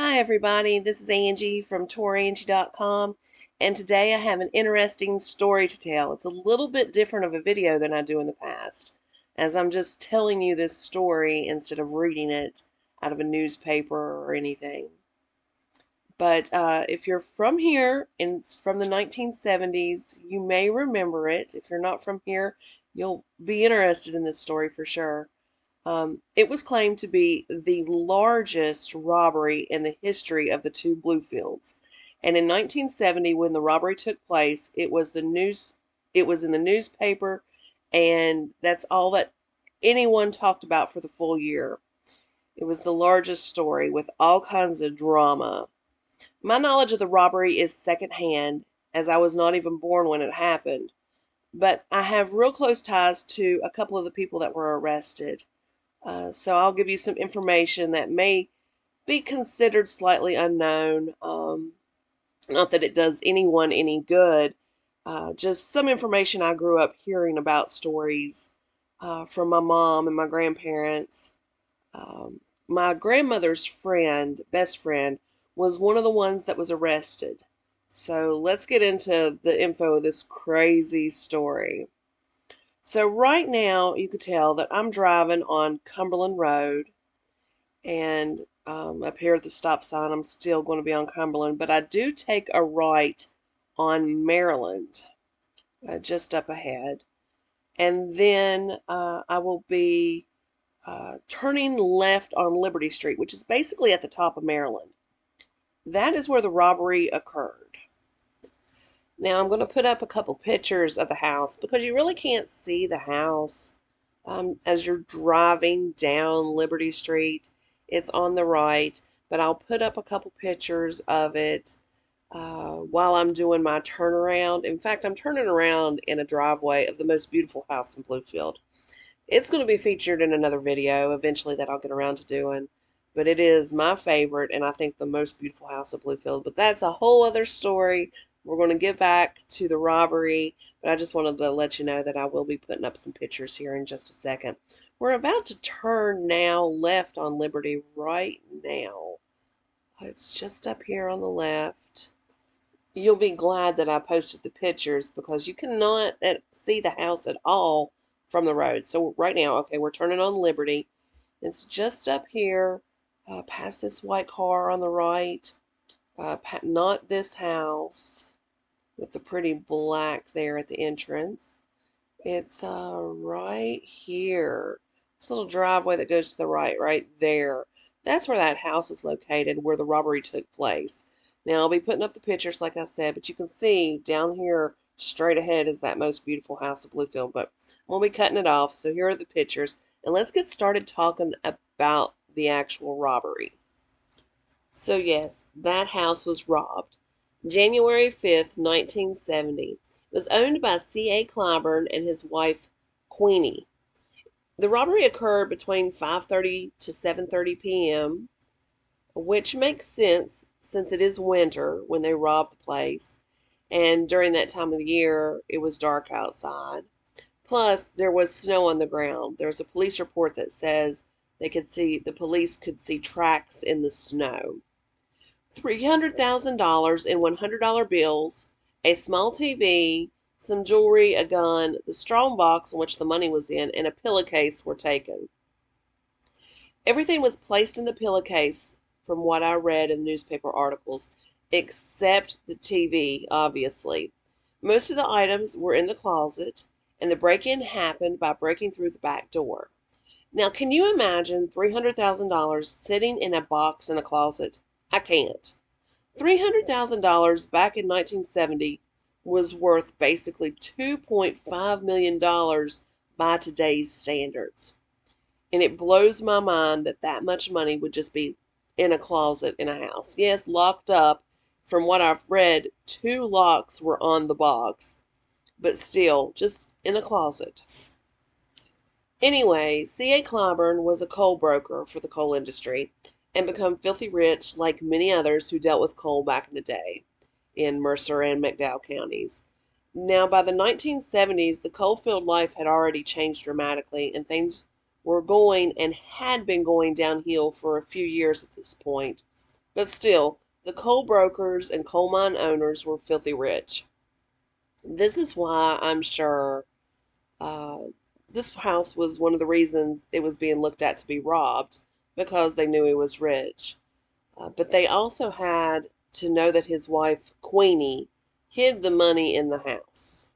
Hi everybody, this is Angie from Tourangie.com, and today I have an interesting story to tell. It's a little bit different of a video than I do in the past, as I'm just telling you this story instead of reading it out of a newspaper or anything. But if you're from here and it's from the 1970s, you may remember it. If you're not from here, you'll be interested in this story for sure. It was claimed to be the largest robbery in the history of the two Bluefields. And in 1970, when the robbery took place, it was in the newspaper, and that's all that anyone talked about for the full year. It was the largest story with all kinds of drama. My knowledge of the robbery is secondhand, as I was not even born when it happened, but I have real close ties to a couple of the people that were arrested. So I'll give you some information that may be considered slightly unknown. Not that it does anyone any good. Just some information I grew up hearing about stories from my mom and my grandparents. My grandmother's friend, best friend, was one of the ones that was arrested. So let's get into the info of this crazy story. So right now, you could tell that I'm driving on Cumberland Road, and up here at the stop sign, I'm still going to be on Cumberland, but I do take a right on Maryland, just up ahead, and then I will be turning left on Liberty Street, which is basically at the top of Maryland. That is where the robbery occurred. Now I'm going to put up a couple pictures of the house because you really can't see the house as you're driving down Liberty Street. It's on the right, but I'll put up a couple pictures of it while I'm doing my turnaround. In fact, I'm turning around in a driveway of the most beautiful house in Bluefield. It's going to be featured in another video eventually that I'll get around to doing, but it is my favorite and I think the most beautiful house of Bluefield. But that's a whole other story. We're going to get back to the robbery, but I just wanted to let you know that I will be putting up some pictures here in just a second. We're about to turn now left on Liberty right now. It's just up here on the left. You'll be glad that I posted the pictures because you cannot see the house at all from the road. So right now, okay, we're turning on Liberty. It's just up here, past this white car on the right. Not this house with the pretty black there at the entrance. It's right here. This little driveway that goes to the right there. That's where that house is located, where the robbery took place. Now, I'll be putting up the pictures, like I said, but you can see down here, straight ahead, is that most beautiful house of Bluefield. But we'll be cutting it off, so here are the pictures. And let's get started talking about the actual robbery. So yes, that house was robbed. January 5th, 1970. It was owned by C.A. Clybourne and his wife, Queenie. The robbery occurred between 5:30 to 7:30 p.m., which makes sense since it is winter when they robbed the place. And during that time of the year, it was dark outside. Plus, there was snow on the ground. There's a police report that says the police could see tracks in the snow. $300,000 in $100 bills, a small TV, some jewelry, a gun, the strong box in which the money was in, and a pillowcase were taken. Everything was placed in the pillowcase, from what I read in newspaper articles, except the TV, obviously. Most of the items were in the closet, and the break-in happened by breaking through the back door. Now, can you imagine $300,000 sitting in a box in a closet? I can't. $300,000 back in 1970 was worth basically $2.5 million by today's standards. And it blows my mind that that much money would just be in a closet in a house. Yes, locked up. From what I've read, 2 locks were on the box, but still, just in a closet. Anyway, C.A. Clybourne was a coal broker for the coal industry and become filthy rich like many others who dealt with coal back in the day in Mercer and McDowell counties. Now, by the 1970s, the coal field life had already changed dramatically, and things were going and had been going downhill for a few years at this point. But still, the coal brokers and coal mine owners were filthy rich. This is why I'm sure uh, this house was one of the reasons it was being looked at to be robbed, because they knew he was rich. But they also had to know that his wife, Queenie, hid the money in the house.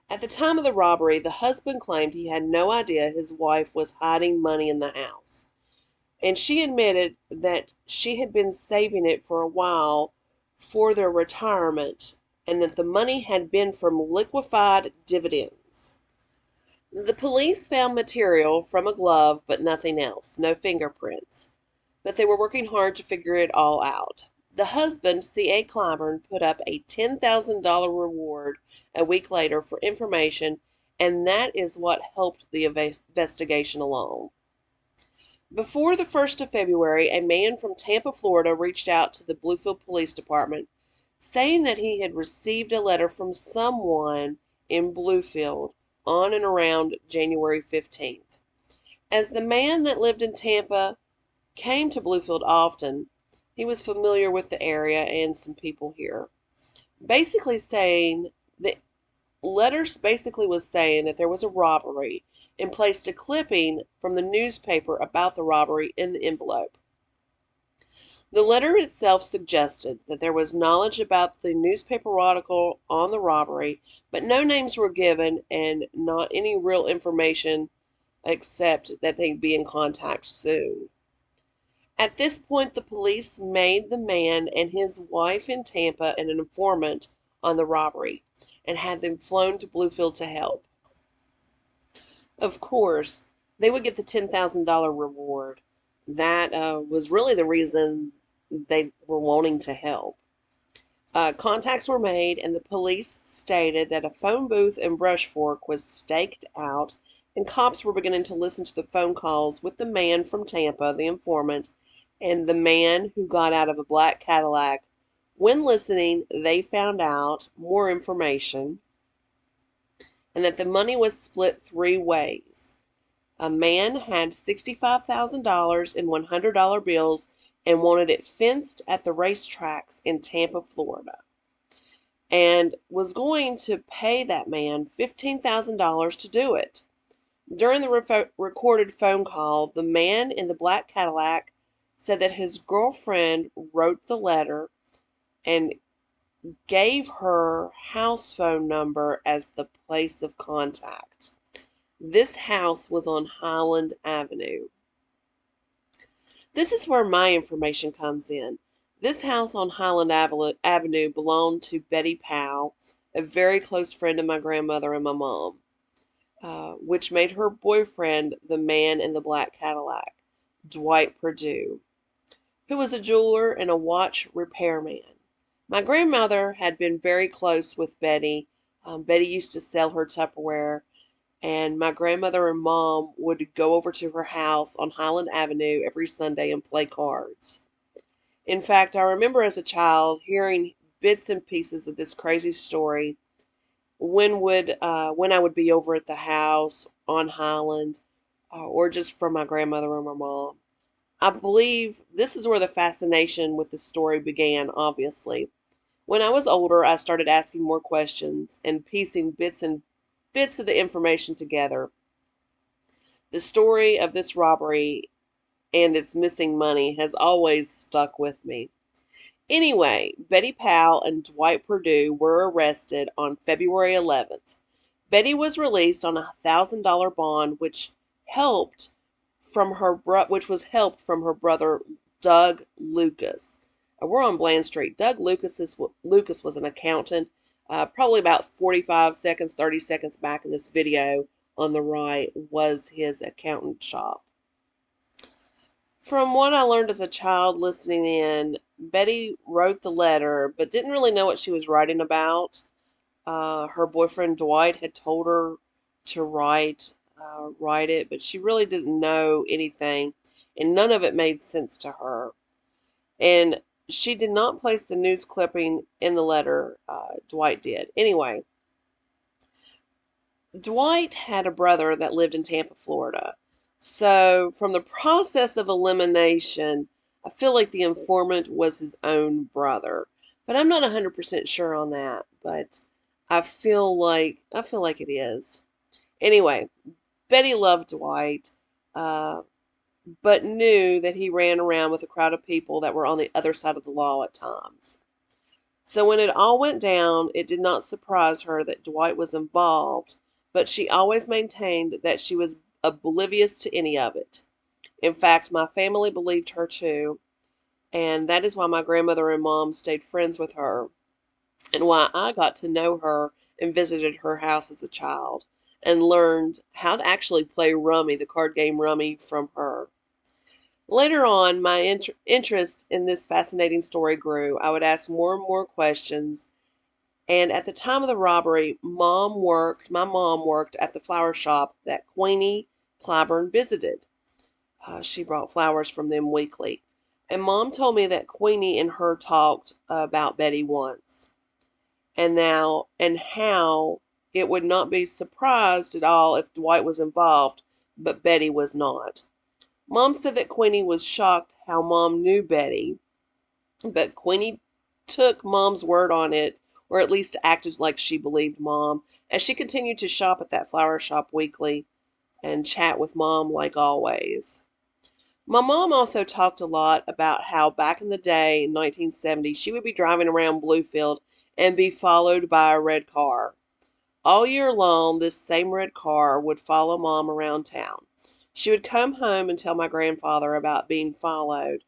At the time of the robbery, the husband claimed he had no idea his wife was hiding money in the house, and she admitted that she had been saving it for a while for their retirement and that the money had been from liquefied dividends. The police found material from a glove, but nothing else, no fingerprints. But they were working hard to figure it all out. The husband, C.A. Clybourne, put up a $10,000 reward a week later for information, and that is what helped the investigation along. Before the 1st of February, a man from Tampa, Florida, reached out to the Bluefield Police Department saying that he had received a letter from someone in Bluefield on and around January 15th. As the man that lived in Tampa came to Bluefield often, he was familiar with the area and some people here. Basically saying the letters basically was saying that there was a robbery and placed a clipping from the newspaper about the robbery in the envelope. The letter itself suggested that there was knowledge about the newspaper article on the robbery, but no names were given and not any real information except that they'd be in contact soon. At this point, the police made the man and his wife in Tampa an informant on the robbery and had them flown to Bluefield to help. Of course, they would get the $10,000 reward. That was really the reason they were wanting to help. Contacts were made, and the police stated that a phone booth in Brush Fork was staked out, and cops were beginning to listen to the phone calls with the man from Tampa, the informant, and the man who got out of a black Cadillac. When listening, they found out more information and that the money was split three ways. A man had $65,000 in $100 bills and wanted it fenced at the racetracks in Tampa, Florida, and was going to pay that man $15,000 to do it. During the recorded phone call, the man in the black Cadillac said that his girlfriend wrote the letter and gave her house phone number as the place of contact. This house was on Highland Avenue. This is where my information comes in. This house on Highland Avenue belonged to Betty Powell, a very close friend of my grandmother and my mom, which made her boyfriend the man in the black Cadillac, Dwight Purdue, who was a jeweler and a watch repairman. My grandmother had been very close with Betty. Betty used to sell her Tupperware, and my grandmother and mom would go over to her house on Highland Avenue every Sunday and play cards. In fact, I remember as a child hearing bits and pieces of this crazy story when I would be over at the house on Highland, or just from my grandmother or my mom. I believe this is where the fascination with the story began, obviously. When I was older, I started asking more questions and piecing bits of the information together. The story of this robbery and its missing money has always stuck with me. Anyway, Betty Powell and Dwight Purdue were arrested on February 11th. Betty was released on a $1,000 bond, which was helped from her brother Doug Lucas. We're on Bland Street. Doug Lucas was an accountant. Probably about 45 seconds, 30 seconds back in this video on the right was his accountant shop. From what I learned as a child listening in, Betty wrote the letter but didn't really know what she was writing about. Her boyfriend Dwight had told her to write it, but she really didn't know anything, and none of it made sense to her. And she did not place the news clipping in the letter. Dwight did. Anyway, Dwight had a brother that lived in Tampa, Florida. So, from the process of elimination, I feel like the informant was his own brother, but I'm not 100% sure on that. But I feel like it is. Anyway, Betty loved Dwight, uh, but knew that he ran around with a crowd of people that were on the other side of the law at times. So when it all went down, it did not surprise her that Dwight was involved, but she always maintained that she was oblivious to any of it. In fact, my family believed her too, and that is why my grandmother and mom stayed friends with her, and why I got to know her and visited her house as a child, and learned how to actually play Rummy, the card game Rummy, from her. Later on, my interest in this fascinating story grew. I would ask more and more questions. And at the time of the robbery, my mom worked at the flower shop that Queenie Clybourne visited. She brought flowers from them weekly. And Mom told me that Queenie and her talked about Betty once. And how it would not be surprised at all if Dwight was involved, but Betty was not. Mom said that Queenie was shocked how Mom knew Betty, but Queenie took Mom's word on it, or at least acted like she believed Mom, as she continued to shop at that flower shop weekly and chat with Mom like always. My mom also talked a lot about how back in the day in 1970 she would be driving around Bluefield and be followed by a red car. All year long, this same red car would follow Mom around town. She would come home and tell my grandfather about being followed,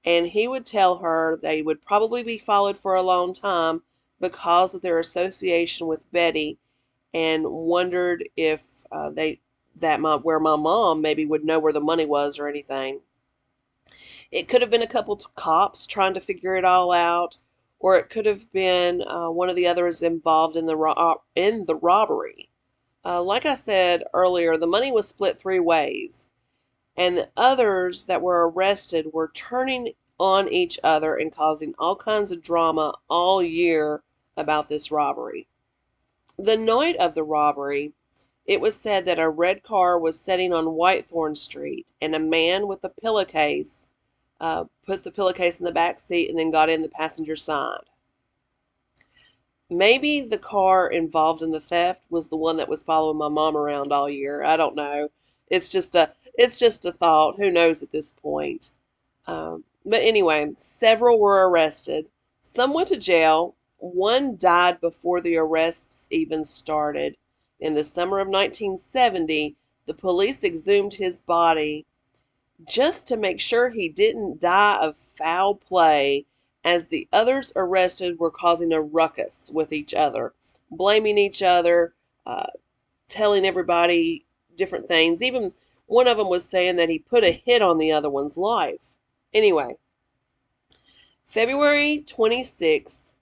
and he would tell her they would probably be followed for a long time because of their association with Betty, and wondered if where my mom maybe would know where the money was or anything. It could have been a couple of cops trying to figure it all out, or it could have been one of the others involved in the robbery. Like I said earlier, the money was split three ways, and the others that were arrested were turning on each other and causing all kinds of drama all year about this robbery. The night of the robbery, it was said that a red car was sitting on Whitethorn Street, and a man with a pillowcase put the pillowcase in the back seat and then got in the passenger side. Maybe the car involved in the theft was the one that was following my mom around all year. I don't know. It's just a thought. Who knows at this point? But anyway, several were arrested. Some went to jail. One died before the arrests even started. In the summer of 1970, the police exhumed his body just to make sure he didn't die of foul play, as the others arrested were causing a ruckus with each other, blaming each other, uh, telling everybody different things. Even one of them was saying that he put a hit on the other one's life. Anyway, February 26th,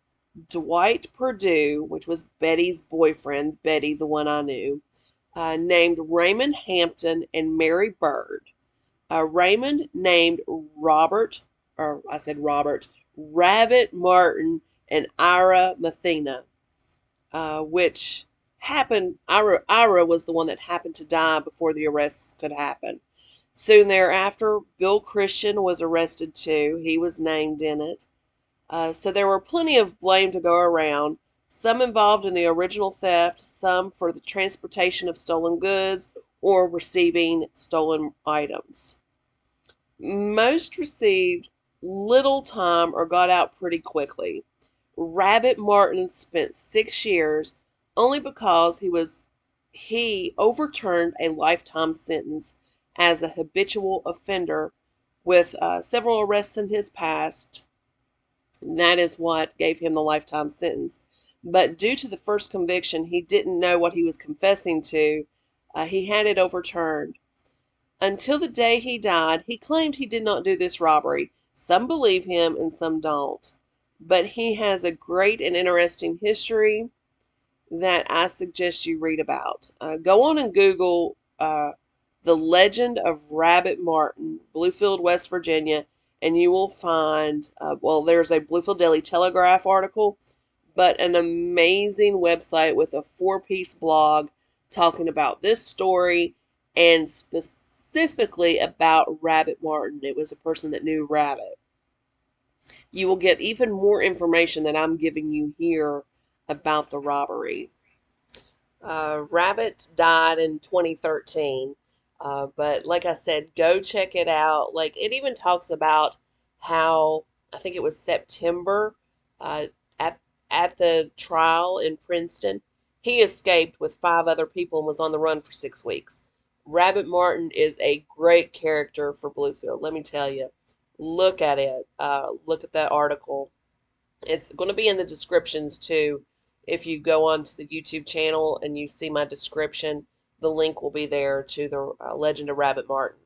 Dwight Purdue, which was Betty's boyfriend, Betty, the one I knew, named Raymond Hampton and Mary Bird. Raymond named Rabbit Martin and Ira Mathena, which happened. Ira was the one that happened to die before the arrests could happen. Soon thereafter, Bill Christian was arrested too. He was named in it. So there were plenty of blame to go around, some involved in the original theft, some for the transportation of stolen goods or receiving stolen items. Most received little time or got out pretty quickly. Rabbit Martin spent 6 years only because he overturned a lifetime sentence as a habitual offender with several arrests in his past. And that is what gave him the lifetime sentence. But due to the first conviction, he didn't know what he was confessing to. He had it overturned. Until the day he died, he claimed he did not do this robbery. Some believe him and some don't. But he has a great and interesting history that I suggest you read about. Go on and Google The Legend of Rabbit Martin, Bluefield, West Virginia, and you will find, there's a Bluefield Daily Telegraph article, but an amazing website with a 4-piece blog talking about this story and specifically specifically about Rabbit Martin. It was a person that knew Rabbit. You will get even more information than I'm giving you here about the robbery. Rabbit died in 2013, but like I said, go check it out. Like it even talks about how I think it was September uh, at at the trial in Princeton, he escaped with 5 other people and was on the run for 6 weeks. Rabbit Martin is a great character for Bluefield. Let me tell you. Look at it. Look at that article. It's going to be in the descriptions too. If you go onto the YouTube channel and you see my description, the link will be there to the Legend of Rabbit Martin.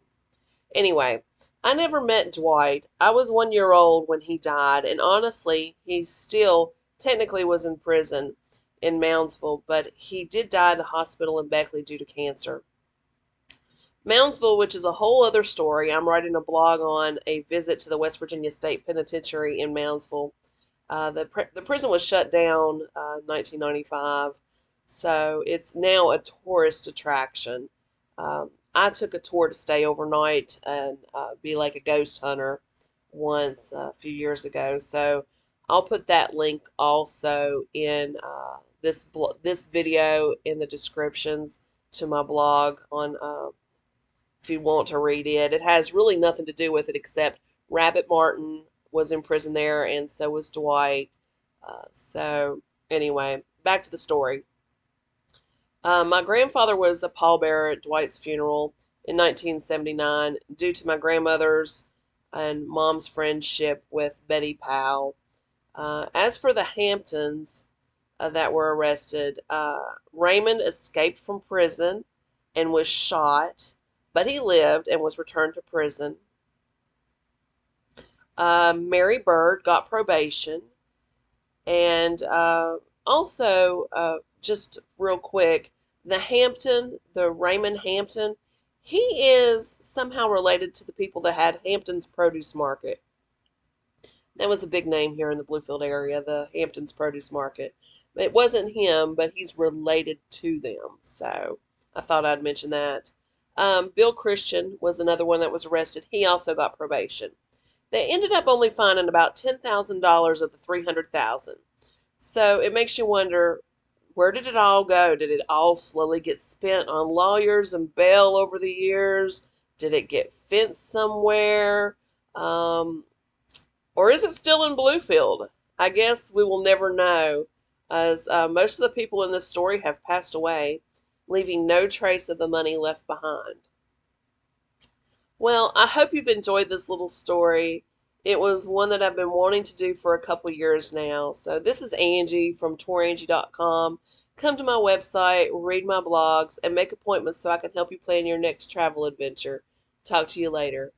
Anyway, I never met Dwight. I was 1 year old when he died, and honestly, he still technically was in prison in Moundsville, but he did die in the hospital in Beckley due to cancer. Moundsville, which is a whole other story. I'm writing a blog on a visit to the West Virginia State Penitentiary in Moundsville. The prison was shut down 1995, so it's now a tourist attraction. I took a tour to stay overnight and be like a ghost hunter once a few years ago. So I'll put that link also in this video in the descriptions to my blog on if you want to read it. It has really nothing to do with it except Rabbit Martin was in prison there, and so was Dwight. So anyway, back to the story. My grandfather was a pallbearer at Dwight's funeral in 1979 due to my grandmother's and mom's friendship with Betty Powell. As for the Hamptons that were arrested, Raymond escaped from prison and was shot, but he lived and was returned to prison. Mary Bird got probation. And also, just real quick, the Raymond Hampton, he is somehow related to the people that had Hampton's Produce Market. That was a big name here in the Bluefield area, the Hampton's Produce Market. It wasn't him, but he's related to them. So I thought I'd mention that. Bill Christian was another one that was arrested. He also got probation. They ended up only finding about $10,000 of the $300,000. So it makes you wonder, where did it all go? Did it all slowly get spent on lawyers and bail over the years? Did it get fenced somewhere? Or is it still in Bluefield? I guess we will never know, as most of the people in this story have passed away, leaving no trace of the money left behind. Well, I hope you've enjoyed this little story. It was one that I've been wanting to do for a couple years now. So this is Angie from Tourangie.com. Come to my website, read my blogs, and make appointments so I can help you plan your next travel adventure. Talk to you later.